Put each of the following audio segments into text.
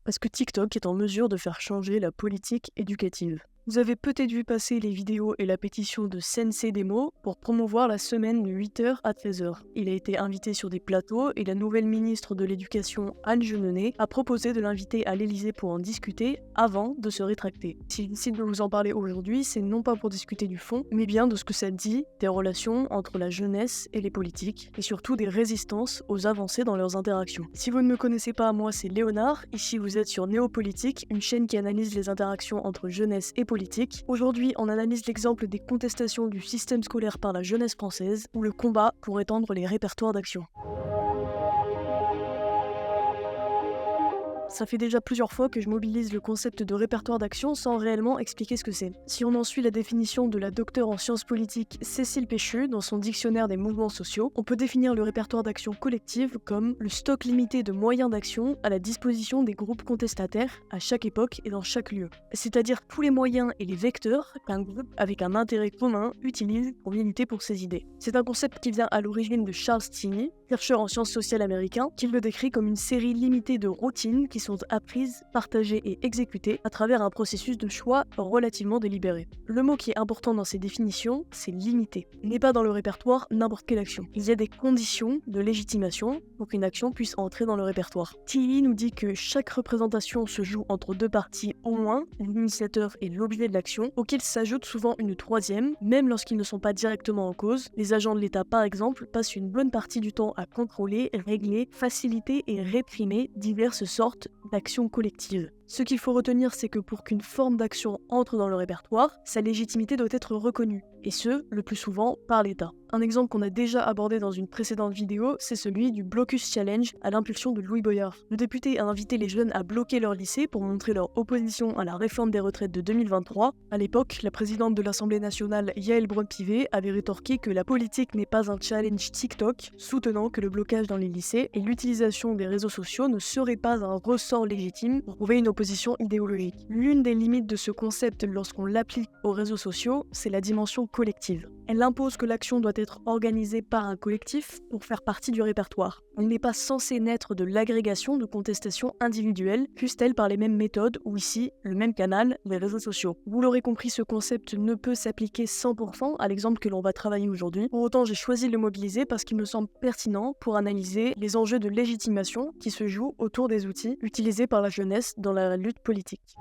Parce que TikTok est en mesure de faire changer la politique éducative. Vous avez peut-être vu passer les vidéos et la pétition de Sensei Demo pour promouvoir la semaine de 8h à 13h. Il a été invité sur des plateaux et la nouvelle ministre de l'Éducation, Anne Genonnet, a proposé de l'inviter à l'Élysée pour en discuter avant de se rétracter. S'il décide de vous en parler aujourd'hui, c'est non pas pour discuter du fond, mais bien de ce que ça dit des relations entre la jeunesse et les politiques, et surtout des résistances aux avancées dans leurs interactions. Si vous ne me connaissez pas, moi c'est Léonard, ici vous êtes sur Néopolitique, une chaîne qui analyse les interactions entre jeunesse et politique. Aujourd'hui, on analyse l'exemple des contestations du système scolaire par la jeunesse française, ou le combat pour étendre les répertoires d'action. Ça fait déjà plusieurs fois que je mobilise le concept de répertoire d'action sans réellement expliquer ce que c'est. Si on en suit la définition de la docteure en sciences politiques Cécile Péchu dans son dictionnaire des mouvements sociaux, on peut définir le répertoire d'action collective comme le stock limité de moyens d'action à la disposition des groupes contestataires à chaque époque et dans chaque lieu. C'est-à-dire tous les moyens et les vecteurs qu'un groupe avec un intérêt commun utilise pour militer pour ses idées. C'est un concept qui vient à l'origine de Charles Stinney, chercheur en sciences sociales américain, qui le décrit comme une série limitée de routines qui sont apprises, partagées et exécutées à travers un processus de choix relativement délibéré. Le mot qui est important dans ces définitions, c'est limité. Il n'est pas dans le répertoire n'importe quelle action. Il y a des conditions de légitimation pour qu'une action puisse entrer dans le répertoire. Tilly nous dit que chaque représentation se joue entre deux parties au moins, l'initiateur et l'objet de l'action, auquel s'ajoute souvent une troisième, même lorsqu'ils ne sont pas directement en cause. Les agents de l'État par exemple passent une bonne partie du temps à contrôler, régler, faciliter et réprimer diverses sortes d'actions collectives. Ce qu'il faut retenir, c'est que pour qu'une forme d'action entre dans le répertoire, sa légitimité doit être reconnue, et ce, le plus souvent, par l'État. Un exemple qu'on a déjà abordé dans une précédente vidéo, c'est celui du Blocus Challenge à l'impulsion de Louis Boyard. Le député a invité les jeunes à bloquer leur lycée pour montrer leur opposition à la réforme des retraites de 2023. À l'époque, la présidente de l'Assemblée nationale, Yaël Braun-Pivet, avait rétorqué que la politique n'est pas un challenge TikTok, soutenant que le blocage dans les lycées et l'utilisation des réseaux sociaux ne serait pas un ressort légitime pour prouver une opposition idéologique. L'une des limites de ce concept lorsqu'on l'applique aux réseaux sociaux, c'est la dimension collective. Elle impose que l'action doit être organisée par un collectif pour faire partie du répertoire. Elle n'est pas censée naître de l'agrégation de contestations individuelles, fussent-elles par les mêmes méthodes ou ici, le même canal, les réseaux sociaux. Vous l'aurez compris, ce concept ne peut s'appliquer 100% à l'exemple que l'on va travailler aujourd'hui. Pour autant, j'ai choisi de le mobiliser parce qu'il me semble pertinent pour analyser les enjeux de légitimation qui se jouent autour des outils utilisés par la jeunesse dans la lutte politique.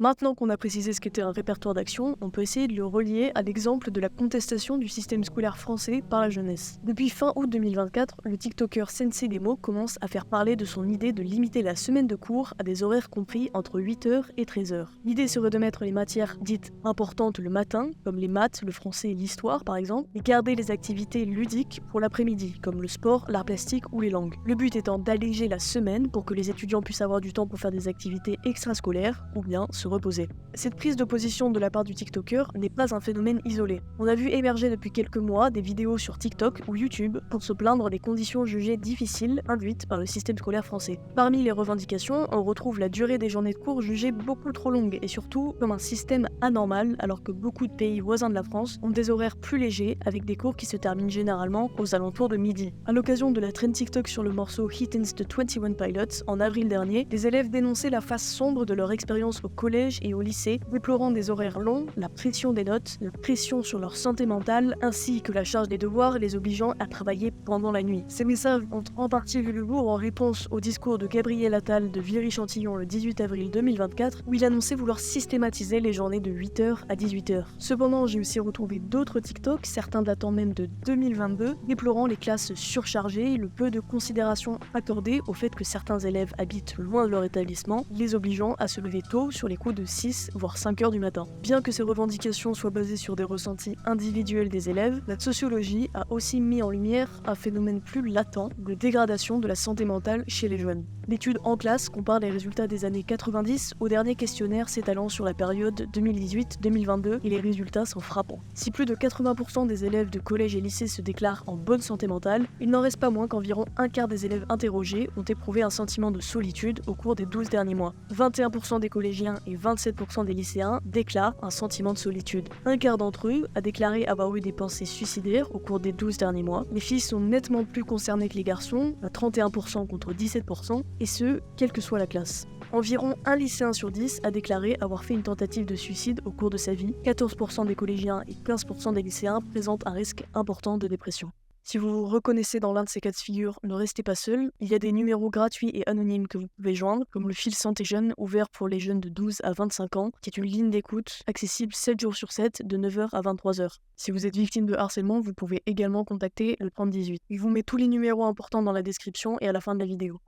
Maintenant qu'on a précisé ce qu'était un répertoire d'action, on peut essayer de le relier à l'exemple de la contestation du système scolaire français par la jeunesse. Depuis fin août 2024, le TikToker Sensei Demo commence à faire parler de son idée de limiter la semaine de cours à des horaires compris entre 8h et 13h. L'idée serait de mettre les matières dites importantes le matin, comme les maths, le français et l'histoire par exemple, et garder les activités ludiques pour l'après-midi, comme le sport, l'art plastique ou les langues. Le but étant d'alléger la semaine pour que les étudiants puissent avoir du temps pour faire des activités extrascolaires ou bien se reposer. Cette prise de position de la part du TikToker n'est pas un phénomène isolé. On a vu émerger depuis quelques mois des vidéos sur TikTok ou YouTube pour se plaindre des conditions jugées difficiles induites par le système scolaire français. Parmi les revendications, on retrouve la durée des journées de cours jugée beaucoup trop longue et surtout comme un système anormal alors que beaucoup de pays voisins de la France ont des horaires plus légers avec des cours qui se terminent généralement aux alentours de midi. À l'occasion de la trend TikTok sur le morceau Hittens de 21 Pilots en avril dernier, les élèves dénonçaient la face sombre de leur expérience au collège et au lycée, déplorant des horaires longs, la pression des notes, la pression sur leur santé mentale, ainsi que la charge des devoirs les obligeant à travailler pendant la nuit. Ces messages ont en partie vu le jour en réponse au discours de Gabriel Attal de Viry-Chantillon le 18 avril 2024, où il annonçait vouloir systématiser les journées de 8h à 18h. Cependant, j'ai aussi retrouvé d'autres TikTok, certains datant même de 2022, déplorant les classes surchargées et le peu de considération accordée au fait que certains élèves habitent loin de leur établissement, les obligeant à se lever tôt sur les coups de 6 voire 5 heures du matin. Bien que ces revendications soient basées sur des ressentis individuels des élèves, la sociologie a aussi mis en lumière un phénomène plus latent de dégradation de la santé mentale chez les jeunes. L'étude En Classe compare les résultats des années 90 au dernier questionnaire s'étalant sur la période 2018-2022 et les résultats sont frappants. Si plus de 80% des élèves de collège et lycée se déclarent en bonne santé mentale, il n'en reste pas moins qu'environ un quart des élèves interrogés ont éprouvé un sentiment de solitude au cours des 12 derniers mois. 21% des collégiens et 27% des lycéens déclarent un sentiment de solitude. Un quart d'entre eux a déclaré avoir eu des pensées suicidaires au cours des 12 derniers mois. Les filles sont nettement plus concernées que les garçons, à 31% contre 17%, et ce, quelle que soit la classe. Environ un lycéen sur 10 a déclaré avoir fait une tentative de suicide au cours de sa vie. 14% des collégiens et 15% des lycéens présentent un risque important de dépression. Si vous vous reconnaissez dans l'un de ces cas de figure, ne restez pas seul. Il y a des numéros gratuits et anonymes que vous pouvez joindre, comme le fil Santé Jeune, ouvert pour les jeunes de 12 à 25 ans, qui est une ligne d'écoute accessible 7 jours sur 7, de 9h à 23h. Si vous êtes victime de harcèlement, vous pouvez également contacter le 3018. Je vous mets tous les numéros importants dans la description et à la fin de la vidéo.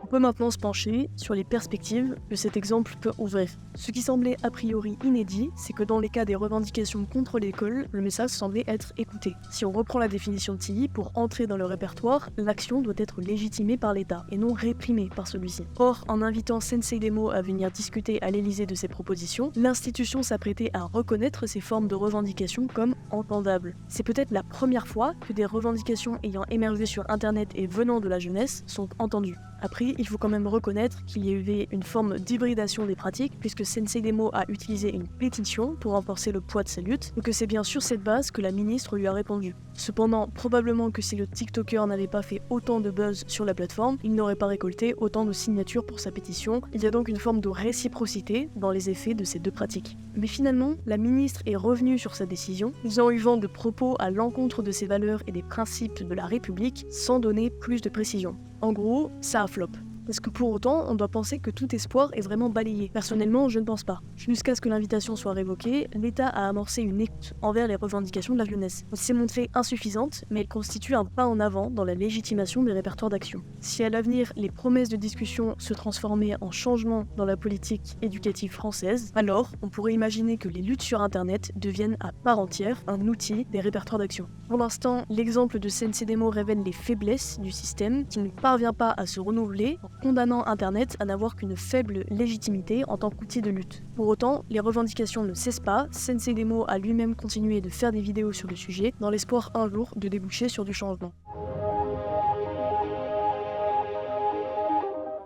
On peut maintenant se pencher sur les perspectives que cet exemple peut ouvrir. Ce qui semblait a priori inédit, c'est que dans les cas des revendications contre l'école, le message semblait être écouté. Si on reprend la définition de Tilly, pour entrer dans le répertoire, l'action doit être légitimée par l'État et non réprimée par celui-ci. Or, en invitant Sensei Demo à venir discuter à l'Élysée de ses propositions, l'institution s'apprêtait à reconnaître ces formes de revendications comme entendables. C'est peut-être la première fois que des revendications ayant émergé sur Internet et venant de la jeunesse sont entendues. Après, il faut quand même reconnaître qu'il y a eu une forme d'hybridation des pratiques, puisque Sensei Demo a utilisé une pétition pour renforcer le poids de sa lutte, et que c'est bien sur cette base que la ministre lui a répondu. Cependant, probablement que si le TikToker n'avait pas fait autant de buzz sur la plateforme, il n'aurait pas récolté autant de signatures pour sa pétition. Il y a donc une forme de réciprocité dans les effets de ces deux pratiques. Mais finalement, la ministre est revenue sur sa décision, faisant eu vent de propos à l'encontre de ses valeurs et des principes de la République, sans donner plus de précision. En gros, ça a flop. Est-ce que pour autant, on doit penser que tout espoir est vraiment balayé? Personnellement, je ne pense pas. Jusqu'à ce que l'invitation soit révoquée, l'État a amorcé une écoute envers les revendications de la jeunesse. Elle s'est montrée insuffisante, mais elle constitue un pas en avant dans la légitimation des répertoires d'action. Si à l'avenir, les promesses de discussion se transformaient en changement dans la politique éducative française, alors on pourrait imaginer que les luttes sur Internet deviennent à part entière un outil des répertoires d'action. Pour l'instant, l'exemple de Sensei Demo révèle les faiblesses du système qui ne parvient pas à se renouveler, condamnant Internet à n'avoir qu'une faible légitimité en tant qu'outil de lutte. Pour autant, les revendications ne cessent pas, Sensei Demo a lui-même continué de faire des vidéos sur le sujet, dans l'espoir un jour de déboucher sur du changement.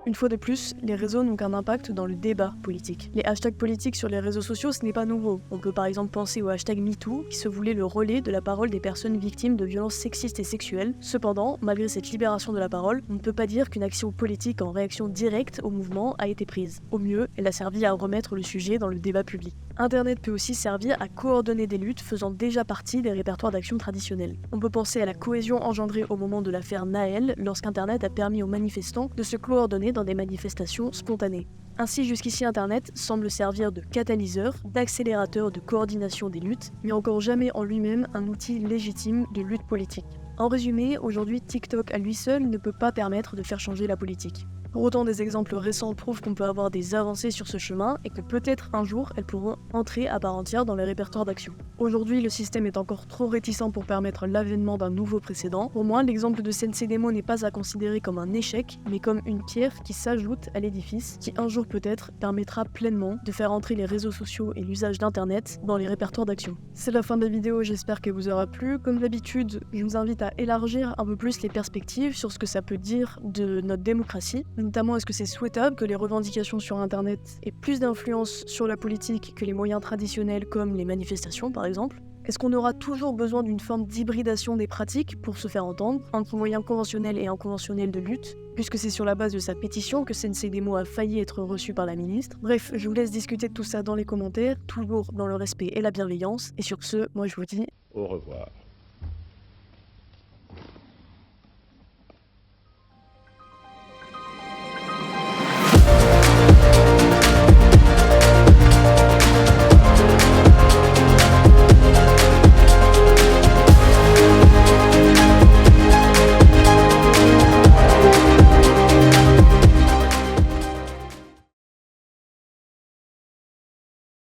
Une fois de plus, les réseaux n'ont qu'un impact dans le débat politique. Les hashtags politiques sur les réseaux sociaux, ce n'est pas nouveau. On peut par exemple penser au hashtag MeToo, qui se voulait le relais de la parole des personnes victimes de violences sexistes et sexuelles. Cependant, malgré cette libération de la parole, on ne peut pas dire qu'une action politique en réaction directe au mouvement a été prise. Au mieux, elle a servi à remettre le sujet dans le débat public. Internet peut aussi servir à coordonner des luttes faisant déjà partie des répertoires d'action traditionnels. On peut penser à la cohésion engendrée au moment de l'affaire Naël, lorsqu'Internet a permis aux manifestants de se coordonner dans des manifestations spontanées. Ainsi, jusqu'ici, Internet semble servir de catalyseur, d'accélérateur de coordination des luttes, mais encore jamais en lui-même un outil légitime de lutte politique. En résumé, aujourd'hui, TikTok à lui seul ne peut pas permettre de faire changer la politique. Pour autant, des exemples récents prouvent qu'on peut avoir des avancées sur ce chemin et que peut-être un jour, elles pourront entrer à part entière dans les répertoires d'action. Aujourd'hui, le système est encore trop réticent pour permettre l'avènement d'un nouveau précédent. Pour moi, l'exemple de Sensei Demo n'est pas à considérer comme un échec, mais comme une pierre qui s'ajoute à l'édifice, qui un jour peut-être permettra pleinement de faire entrer les réseaux sociaux et l'usage d'Internet dans les répertoires d'action. C'est la fin de la vidéo, j'espère qu'elle vous aura plu. Comme d'habitude, je vous invite à élargir un peu plus les perspectives sur ce que ça peut dire de notre démocratie. Notamment, est-ce que c'est souhaitable que les revendications sur Internet aient plus d'influence sur la politique que les moyens traditionnels comme les manifestations par exemple? Est-ce qu'on aura toujours besoin d'une forme d'hybridation des pratiques pour se faire entendre, entre moyens conventionnels et inconventionnels de lutte, puisque c'est sur la base de sa pétition que Sensei Demo a failli être reçu par la ministre? Bref, je vous laisse discuter de tout ça dans les commentaires, toujours dans le respect et la bienveillance, et sur ce, moi je vous dis au revoir.